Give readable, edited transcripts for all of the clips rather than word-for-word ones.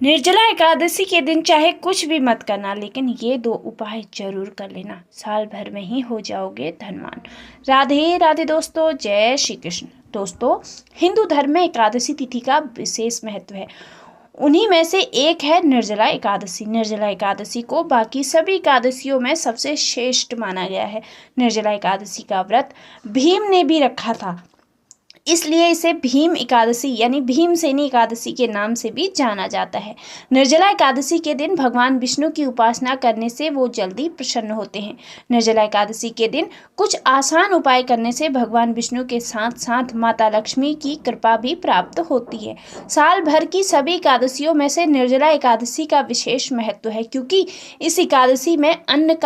निर्जला एकादशी के दिन चाहे कुछ भी मत करना, लेकिन ये 2 उपाय जरूर कर लेना। साल भर में ही हो जाओगे धनवान। राधे राधे दोस्तों, जय श्री कृष्ण। दोस्तों, हिंदू धर्म में एकादशी तिथि का विशेष महत्व है। उन्हीं में से एक है निर्जला एकादशी। निर्जला एकादशी को बाकी सभी एकादशियों में सबसे श्रेष्ठ माना गया है। निर्जला एकादशी का व्रत भीम ने भी रखा था, इसलिए इसे भीम एकादशी यानी भीमसेनी एकादशी के नाम से भी जाना जाता है। निर्जला एकादशी के दिन भगवान विष्णु की उपासना करने से वो जल्दी प्रसन्न होते हैं। निर्जला एकादशी के दिन कुछ आसान उपाय करने से भगवान विष्णु के साथ साथ माता लक्ष्मी की कृपा भी प्राप्त होती है। साल भर की सभी एकादशियों में से निर्जला एकादशी का विशेष महत्व है, क्योंकि इस एकादशी में अन्न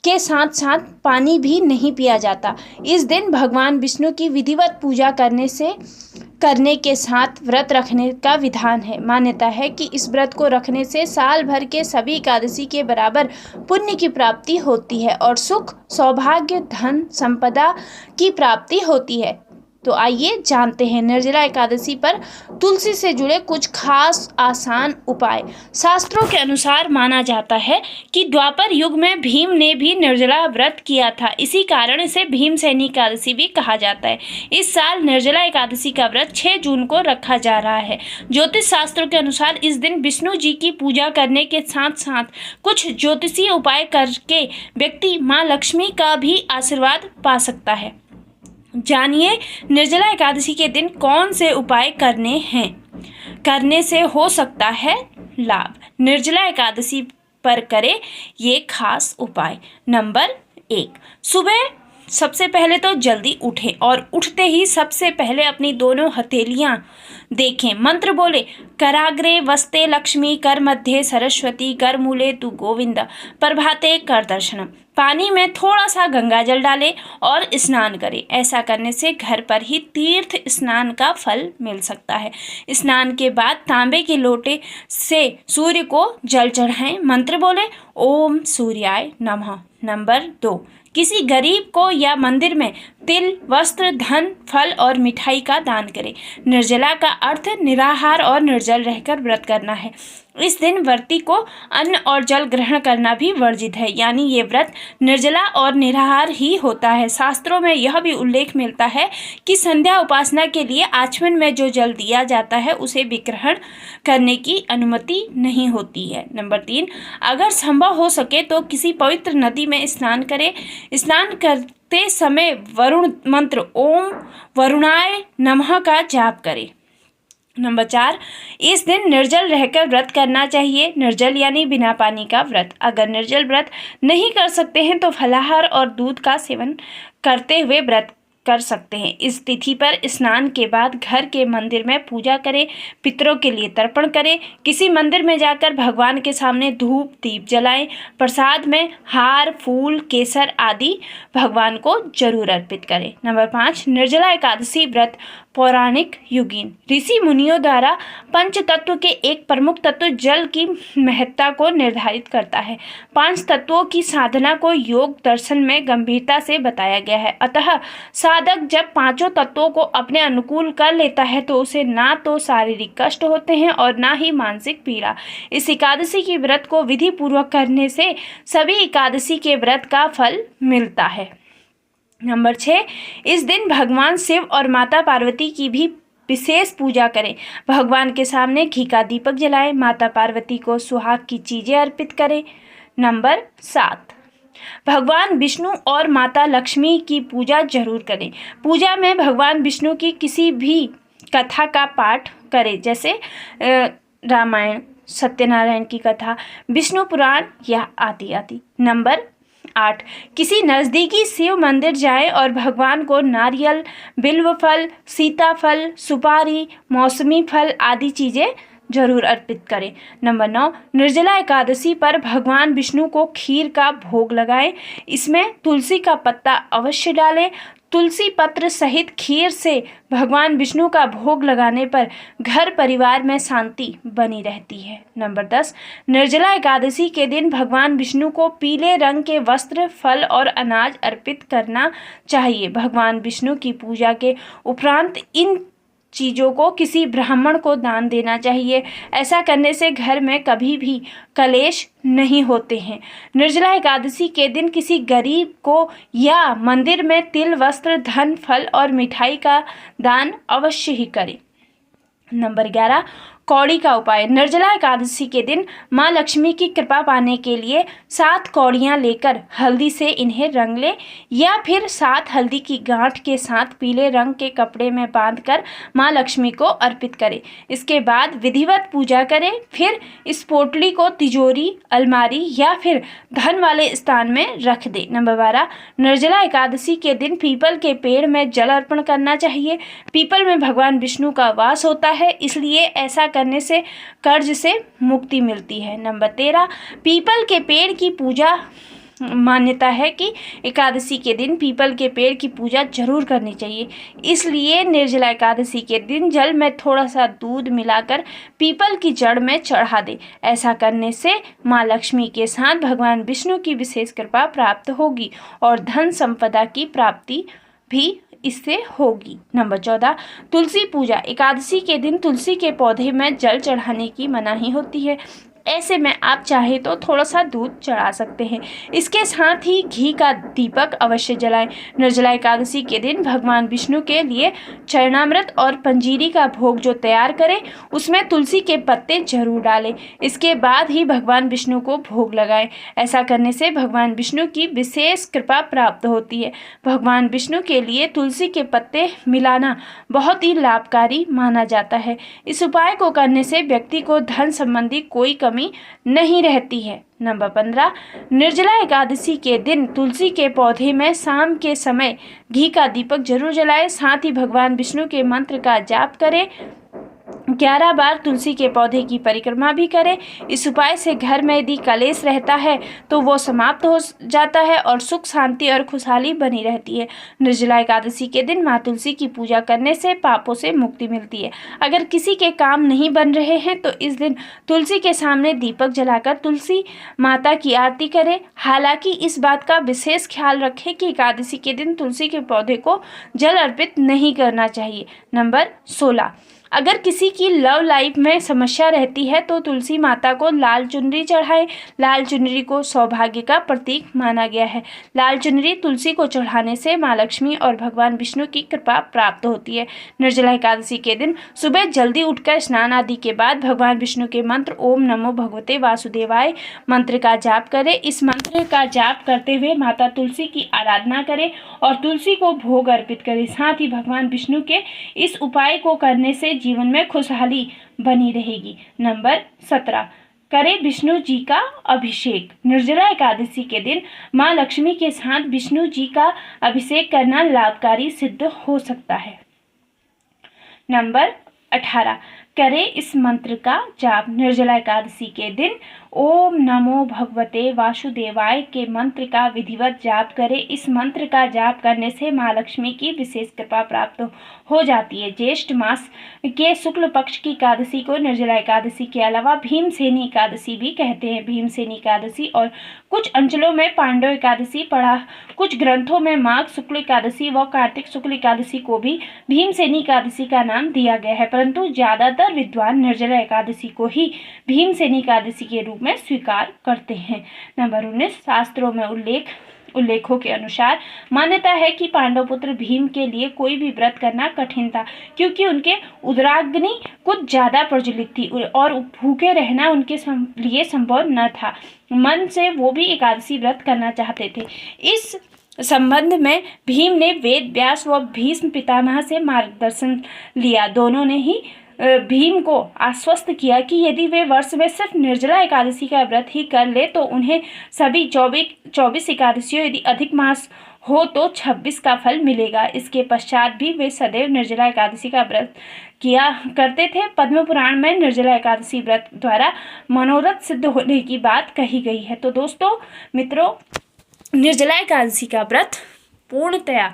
के साथ साथ पानी भी नहीं पिया जाता। इस दिन भगवान विष्णु की विधिवत पूजा करने के साथ व्रत रखने का विधान है। मान्यता है कि इस व्रत को रखने से साल भर के सभी एकादशी के बराबर पुण्य की प्राप्ति होती है और सुख, सौभाग्य, धन, संपदा की प्राप्ति होती है। तो आइए जानते हैं निर्जला एकादशी पर तुलसी से जुड़े कुछ खास आसान उपाय। शास्त्रों के अनुसार माना जाता है कि द्वापर युग में भीम ने भी निर्जला व्रत किया था, इसी कारण इसे भीमसेनी एकादशी भी कहा जाता है। इस साल निर्जला एकादशी का व्रत 6 जून को रखा जा रहा है। ज्योतिष शास्त्रों के अनुसार इस दिन विष्णु जी की पूजा करने के साथ साथ कुछ ज्योतिषीय उपाय करके व्यक्ति माँ लक्ष्मी का भी आशीर्वाद पा सकता है। जानिए निर्जला एकादशी के दिन कौन से उपाय करने से हो सकता है लाभ। निर्जला एकादशी पर करें ये खास उपाय। नंबर 1, सुबह सबसे पहले तो जल्दी उठें और उठते ही सबसे पहले अपनी दोनों हथेलियां देखें, मंत्र बोले, कराग्रे वस्ते लक्ष्मी, कर मध्य सरस्वती, कर मूले तु गोविंद, प्रभाते कर दर्शनम। पानी में थोड़ा सा गंगा जल डालें और स्नान करें। ऐसा करने से घर पर ही तीर्थ स्नान का फल मिल सकता है। स्नान के बाद तांबे के लोटे से सूर्य को जल चढ़ाएं, मंत्र बोले, ओम सूर्याय नमः। नंबर 2, किसी गरीब को या मंदिर में तिल, वस्त्र, धन, फल और मिठाई का दान करें। निर्जला का अर्थ निराहार और निर्जल रहकर व्रत करना है। इस दिन व्रती को अन्न और जल ग्रहण करना भी वर्जित है, यानी ये व्रत निर्जला और निराहार ही होता है। शास्त्रों में यह भी उल्लेख मिलता है कि संध्या उपासना के लिए आचमन में जो जल दिया जाता है उसे विग्रहण करने की अनुमति नहीं होती है। नंबर 3, अगर संभव हो सके तो किसी पवित्र नदी में स्नान करें। स्नान करते समय वरुण मंत्र ओम वरुणाय नमः का जाप करें। नंबर 4, इस दिन निर्जल रहकर व्रत करना चाहिए। निर्जल यानी बिना पानी का व्रत। अगर निर्जल व्रत नहीं कर सकते हैं तो फलाहार और दूध का सेवन करते हुए व्रत कर सकते हैं। इस तिथि पर स्नान के बाद घर के मंदिर में पूजा करें, पितरों के लिए तर्पण करें। किसी मंदिर में जाकर भगवान के सामने धूप दीप जलाएं। प्रसाद में हार, फूल, केसर आदि भगवान को जरूर अर्पित करें। नंबर 5, निर्जला एकादशी व्रत पौराणिक युगीन ऋषि मुनियों द्वारा पंच तत्व के एक प्रमुख तत्व जल की महत्ता को निर्धारित करता है। 5 तत्वों की साधना को योग दर्शन में गंभीरता से बताया गया है। अतः साधक जब 5 तत्वों को अपने अनुकूल कर लेता है तो उसे ना तो शारीरिक कष्ट होते हैं और ना ही मानसिक पीड़ा। इस एकादशी की व्रत को विधि पूर्वक करने से सभी एकादशी के व्रत का फल मिलता है। नंबर 6, इस दिन भगवान शिव और माता पार्वती की भी विशेष पूजा करें। भगवान के सामने घी का दीपक जलाएं। माता पार्वती को सुहाग की चीजें अर्पित करें। नंबर 7, भगवान विष्णु और माता लक्ष्मी की पूजा जरूर करें। पूजा में भगवान विष्णु की किसी भी कथा का पाठ करें, जैसे रामायण, सत्यनारायण की कथा, विष्णु पुराण या आदि। नंबर 8, किसी नज़दीकी शिव मंदिर जाएं और भगवान को नारियल, बिल्व फल, सीताफल, सुपारी, मौसमी फल आदि चीज़ें जरूर अर्पित करें। नंबर 9, निर्जला एकादशी पर भगवान विष्णु को खीर का भोग लगाएं। इसमें तुलसी का पत्ता अवश्य डालें। तुलसी पत्र सहित खीर से भगवान विष्णु का भोग लगाने पर घर परिवार में शांति बनी रहती है। नंबर 10, निर्जला एकादशी के दिन भगवान विष्णु को पीले रंग के वस्त्र, फल और अनाज अर्पित करना चाहिए। भगवान विष्णु की पूजा के उपरांत इन चीज़ों को किसी ब्राह्मण को दान देना चाहिए। ऐसा करने से घर में कभी भी कलेश नहीं होते हैं। निर्जला एकादशी के दिन किसी गरीब को या मंदिर में तिल, वस्त्र, धन, फल और मिठाई का दान अवश्य ही करें। नंबर 11, कौड़ी का उपाय। निर्जला एकादशी के दिन माँ लक्ष्मी की कृपा पाने के लिए 7 कौड़ियाँ लेकर हल्दी से इन्हें रंग लें या फिर 7 हल्दी की गांठ के साथ पीले रंग के कपड़े में बांधकर माँ लक्ष्मी को अर्पित करें। इसके बाद विधिवत पूजा करें। फिर इस पोटली को तिजोरी, अलमारी या फिर धन वाले स्थान में रख दें। नंबर 12, निर्जला एकादशी के दिन पीपल के पेड़ में जल अर्पण करना चाहिए। पीपल में भगवान विष्णु का वास होता है, इसलिए ऐसा करने से कर्ज से मुक्ति मिलती है। नंबर 13, पीपल के पेड़ की पूजा। मान्यता है कि एकादशी के दिन पीपल के पेड़ की पूजा जरूर करनी चाहिए, इसलिए निर्जला एकादशी के दिन जल में थोड़ा सा दूध मिलाकर पीपल की जड़ में चढ़ा दे। ऐसा करने से माँ लक्ष्मी के साथ भगवान विष्णु की विशेष कृपा प्राप्त होगी और धन संपदा की प्राप्ति भी इससे होगी। नंबर 14, तुलसी पूजा। एकादशी के दिन तुलसी के पौधे में जल चढ़ाने की मनाही होती है। ऐसे में आप चाहे तो थोड़ा सा दूध चढ़ा सकते हैं। इसके साथ ही घी का दीपक अवश्य जलाएं। निर्जला एकादशी के दिन भगवान विष्णु के लिए चरणामृत और पंजीरी का भोग जो तैयार करें, उसमें तुलसी के पत्ते जरूर डालें। इसके बाद ही भगवान विष्णु को भोग लगाएं। ऐसा करने से भगवान विष्णु की विशेष कृपा प्राप्त होती है। भगवान विष्णु के लिए तुलसी के पत्ते मिलाना बहुत ही लाभकारी माना जाता है। इस उपाय को करने से व्यक्ति को धन संबंधी कोई कमी नहीं रहती है। नंबर 15, निर्जला एकादशी के दिन तुलसी के पौधे में शाम के समय घी का दीपक जरूर जलाएं। साथ ही भगवान विष्णु के मंत्र का जाप करें। 11 बार तुलसी के पौधे की परिक्रमा भी करें। इस उपाय से घर में यदि कलेश रहता है तो वो समाप्त हो जाता है और सुख, शांति और खुशहाली बनी रहती है। निर्जला एकादशी के दिन माँ तुलसी की पूजा करने से पापों से मुक्ति मिलती है। अगर किसी के काम नहीं बन रहे हैं तो इस दिन तुलसी के सामने दीपक जलाकर तुलसी माता की आरती करें। हालांकि इस बात का विशेष ख्याल रखें कि एकादशी के दिन तुलसी के पौधे को जल अर्पित नहीं करना चाहिए। नंबर 16, अगर किसी की लव लाइफ में समस्या रहती है तो तुलसी माता को लाल चुनरी चढ़ाएं। लाल चुनरी को सौभाग्य का प्रतीक माना गया है। लाल चुनरी तुलसी को चढ़ाने से माँ लक्ष्मी और भगवान विष्णु की कृपा प्राप्त होती है। निर्जला एकादशी के दिन सुबह जल्दी उठकर स्नान आदि के बाद भगवान विष्णु के मंत्र ओम नमो भगवते वासुदेवाय मंत्र का जाप करें। इस मंत्र का जाप करते हुए माता तुलसी की आराधना करें और तुलसी को भोग अर्पित करें। साथ ही भगवान विष्णु के इस उपाय को करने से जीवन में खुशहाली बनी रहेगी। नंबर 17, करें विष्णु जी का अभिषेक। निर्जला एकादशी के दिन माँ लक्ष्मी के साथ विष्णु जी का अभिषेक करना लाभकारी सिद्ध हो सकता है। नंबर 18, करें इस मंत्र का जाप। निर्जला एकादशी के दिन ओम नमो भगवते वासुदेवाय के मंत्र का विधिवत जाप करें। इस मंत्र का जाप करने से माँ लक्ष्मी की विशेष कृपा प्राप्त हो जाती है। ज्येष्ठ मास के शुक्ल पक्ष की एकादशी को निर्जला एकादशी के अलावा भीमसेनी एकादशी भी कहते हैं। भीमसेनी एकादशी और कुछ अंचलों में पांडव एकादशी पढ़ा। कुछ ग्रंथों में माघ शुक्ल एकादशी व कार्तिक शुक्ल एकादशी को भी भीमसेनी एकादशी का नाम दिया गया है, परंतु ज्यादातर विद्वान निर्जला एकादशी को ही भीमसेनी एकादशी के रूप में स्वीकार करते हैं। नंबर 19, शास्त्रों में उल्लेखों के अनुसार मान्यता है कि पांडव पुत्र भीम के लिए कोई भी व्रत करना कठिन था, क्योंकि उनके उदराग्नि कुछ ज्यादा प्रज्वलित थी और भूखे रहना उनके लिए संभव न था। मन से वो भी एकादशी व्रत करना चाहते थे। इस संबंध में भीम ने वेद व्यास व भीष्म पितामह से मार्गदर्शन लिया। दोनों ने ही भीम को आश्वस्त किया कि यदि वे वर्ष में सिर्फ निर्जला एकादशी का व्रत ही कर ले तो उन्हें सभी 24 एकादशियों, यदि अधिक मास हो तो 26 का फल मिलेगा। इसके पश्चात भी वे सदैव निर्जला एकादशी का व्रत किया करते थे। पद्म पुराण में निर्जला एकादशी व्रत द्वारा मनोरथ सिद्ध होने की बात कही गई है। तो दोस्तों मित्रों, निर्जला एकादशी का व्रत पूर्णतया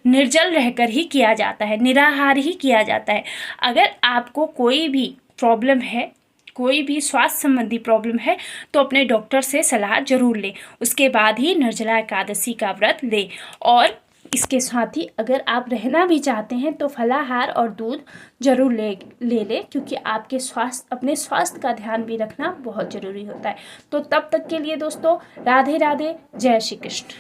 निर्जल रहकर ही किया जाता है, निराहार ही किया जाता है। अगर आपको कोई भी प्रॉब्लम है, कोई भी स्वास्थ्य संबंधी प्रॉब्लम है तो अपने डॉक्टर से सलाह जरूर लें, उसके बाद ही निर्जला एकादशी का व्रत लें। और इसके साथ ही अगर आप रहना भी चाहते हैं तो फलाहार और दूध जरूर ले लें, क्योंकि आपके अपने स्वास्थ्य का ध्यान भी रखना बहुत ज़रूरी होता है। तो तब तक के लिए दोस्तों, राधे राधे, जय श्री कृष्ण।